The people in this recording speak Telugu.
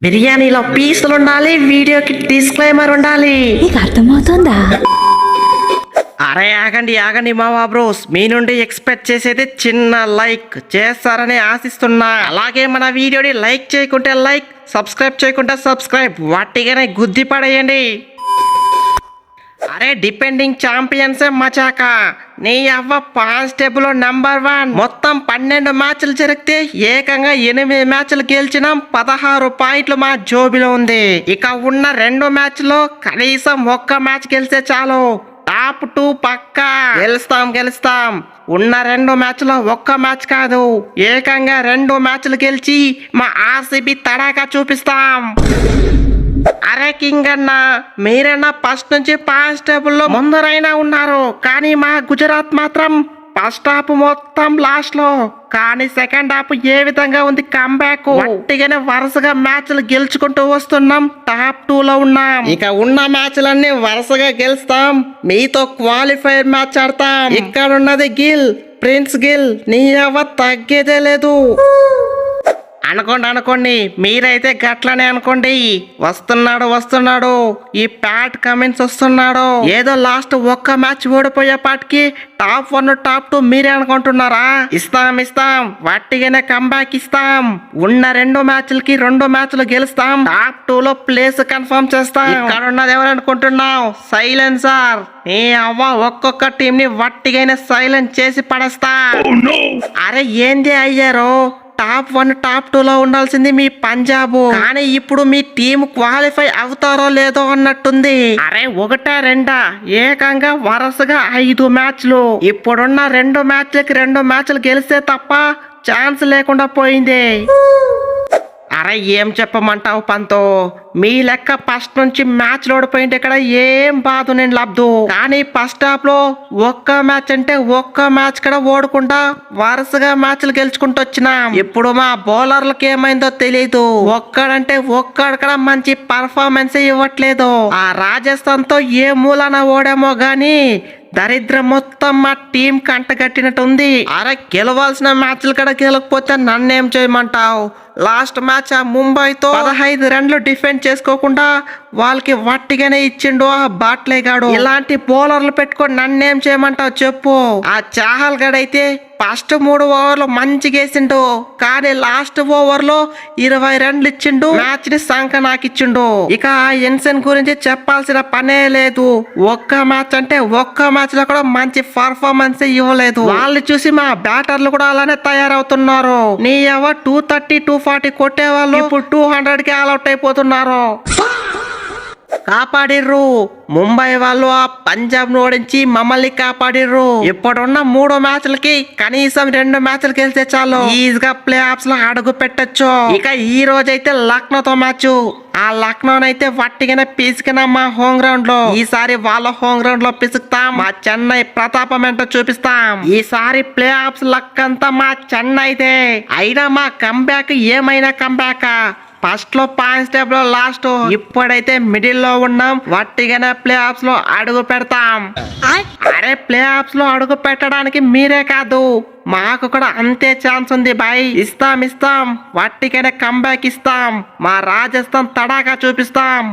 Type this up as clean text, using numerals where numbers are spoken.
బిర్యానీలో పీసులు ఉండాలి, వీడియోకి డిస్క్లైమర్ ఉండాలి. నీకు అర్థమవుతోందా? అరే ఆగండి ఆగండి మావా బ్రోస్, మీ నుండి ఎక్స్పెక్ట్ చేసేది చిన్న లైక్ చేస్తారని ఆశిస్తున్నా. అలాగే మన వీడియోని లైక్ చేయకుంటే లైక్, సబ్స్క్రైబ్ చేయకుంటే సబ్స్క్రైబ్, వాటిగానే గుద్ది పడేయండి. అరే డిపెండింగ్ ఛాంపియన్సే మచాక, నీ అవ్వ కానిస్టేబుల్ నంబర్ 1. మొత్తం 12 మ్యాచ్లు జరిగితే ఏకంగా 8 మ్యాచ్లు గెలిచినాం. 16 పాయింట్లు మా జోబిలో ఉంది. ఇక ఉన్న 2 మ్యాచ్లో కనీసం ఒక్క మ్యాచ్ గెలిస్తే చాలు, టాప్ 2 పక్కా గెలుస్తాం. ఉన్న 2 మ్యాచ్లో ఒక్క మ్యాచ్ కాదు, ఏకంగా 2 మ్యాచ్లు గెలిచి మా ఆర్సీబీ తడాకా చూపిస్తాం. అరే కింగ్ అన్న, మీరన్నా ఫస్ట్ నుంచి కానిస్టేబుల్ లో ముందరైనా ఉన్నారు, కానీ మా గుజరాత్ మాత్రం ఫస్ట్ హాఫ్ మొత్తం లాస్ట్ లో, కానీ సెకండ్ హాఫ్ ఏ విధంగా ఉంది కంబ్యాక్. గట్టిగానే వరుసగా మ్యాచ్లు గెలుచుకుంటూ వస్తున్నాం, టాప్ 2 లో ఉన్నాం. ఇక ఉన్న మ్యాచ్లన్నీ వరుసగా గెలుస్తాం, మీతో క్వాలిఫైర్ మ్యాచ్ ఆడతాం. ఇక్కడ ఉన్నది గిల్, ప్రిన్స్ గిల్, నీ అవ్వ తగ్గేదే లేదు. అనుకోండి, మీరైతే గట్లనే అనుకోండి. వస్తున్నాడు ఈ ప్యాట్ కమిన్స్ వస్తున్నాడు. ఏదో లాస్ట్ ఒక్క మ్యాచ్ ఓడిపోయేపాటికి టాప్ 1 టాప్ 2 మీరే అనుకుంటున్నారా? ఇస్తాం వట్టిగానే కంబ్యాక్ ఇస్తాం. ఉన్న 2 మ్యాచ్లకి 2 మ్యాచ్లు గెలుస్తాం, టాప్ 2 లో ప్లేస్ కన్ఫర్మ్ చేస్తాం. ఇక్కడ ఉన్నది ఎవరు అనుకుంటున్నావు? సైలెన్సర్. నీ అవ్వ ఒక్కొక్క టీం ని వట్టిగానే సైలెంట్ చేసి పడేస్తా. అరే ఏంది అయ్యారు, టాప్ 1 టాప్ 2 లో ఉండాల్సింది మీ పంజాబ్, కానీ ఇప్పుడు మీ టీం క్వాలిఫై అవుతారో లేదో అన్నట్టుంది. అరే 1-2 ఏకంగా వరుసగా 5 మ్యాచ్లు. ఇప్పుడున్న 2 మ్యాచ్లకి 2 మ్యాచ్లు గెలిస్తే తప్ప ఛాన్స్ లేకుండా పోయింది. అరే ఏం చెప్పమంటావు పంతో, మీ లెక్క ఫస్ట్ నుంచి మ్యాచ్ ఓడిపోయింటే ఇక్కడ ఏం బాధ నేను లబ్దు, కానీ ఫస్ట్ హాఫ్ లో ఒక్క మ్యాచ్ అంటే ఒక్క మ్యాచ్ కూడా ఓడకుండా వరుసగా మ్యాచ్లు గెలుచుకుంటూ వచ్చినాం. ఇప్పుడు మా బౌలర్లకు ఏమైందో తెలియదు, ఒక్కడంటే ఒక్కడు కూడా మంచి పర్ఫార్మెన్స్ ఇవ్వట్లేదు. ఆ రాజస్థాన్ తో ఏ మూలన ఓడామో గాని దరిద్రం మొత్తం మా టీం కంటగట్టినట్టుంది. అరే గెలవాల్సిన మ్యాచ్లు కూడా గెలకపోతే నన్నేం చేయమంటావు? లాస్ట్ మ్యాచ్ ఆ ముంబైతో 15 రన్లు డిఫెండ్ చేసుకోకుండా వాళ్ళకి వట్టిగానే ఇచ్చిండు ఆ బాట్లే గాడు. ఇలాంటి బౌలర్లు పెట్టుకొని నన్నేం చేయమంటావు చెప్పు? ఆ చాహల్ గడైతే ఫస్ట్ 3 ఓవర్లు మంచిగా వేసిండు, కానీ లాస్ట్ ఓవర్ లో 20 రన్లు ఇచ్చిండు, మ్యాచ్ ని సంక నాకిచ్చిండు. ఇక ఆ ఎన్సన్ గురించి చెప్పాల్సిన పనే లేదు, ఒక్క మ్యాచ్ అంటే ఒక్క మ్యాచ్ లో కూడా మంచి పర్ఫార్మెన్స్ ఇవ్వలేదు. వాళ్ళు చూసి మా బ్యాటర్లు కూడా అలానే తయారవుతున్నారు. నీ ఎవ 230 240 కొట్టే వాళ్ళు ఇప్పుడు 200కి ఆల్అౌట్ అయిపోతున్నారు. కాపాడిర్రు ముంబై వాళ్ళు, ఆ పంజాబ్ ను ఓడించి మమ్మల్ని కాపాడిర్రు. ఇప్పుడున్న 3 మ్యాచ్లకి కనీసం 2 మ్యాచ్లు గెలిస్తే చాలు, ఈజీగా ప్లే ఆఫ్స్ లో అడుగు పెట్టచ్చు. ఇక ఈ రోజైతే లక్నోతో మ్యాచ్, ఆ లక్నోనైతే వట్టిగానే పిసికినా మా హోమ్ గ్రౌండ్ లో. ఈసారి వాళ్ళ హోమ్ గ్రౌండ్ లో పిసుకుతాం, మా చెన్నై ప్రతాపం ఏంటో చూపిస్తాం. ఈసారి ప్లే ఆఫ్స్ లక్ అంతా మా చెన్నైదే. అయినా మా కంబ్యాక్ ఏమైనా కంబ్యాక్, ఫస్ట్ లో కానిస్టేబుల్ లాస్ట్, ఇప్పుడైతే మిడిల్ లో ఉన్నాం, వట్టిగానే ప్లే ఆఫ్స్ లో అడుగు పెడతాం. అరే ప్లే ఆఫ్స్ లో అడుగు పెట్టడానికి మీరే కాదు, మాకు కూడా అంతే ఛాన్స్ ఉంది బాయ్. ఇస్తాం వట్టిగానే కంబ్యాక్ ఇస్తాం, మా రాజస్థాన్ తడాకా చూపిస్తాం.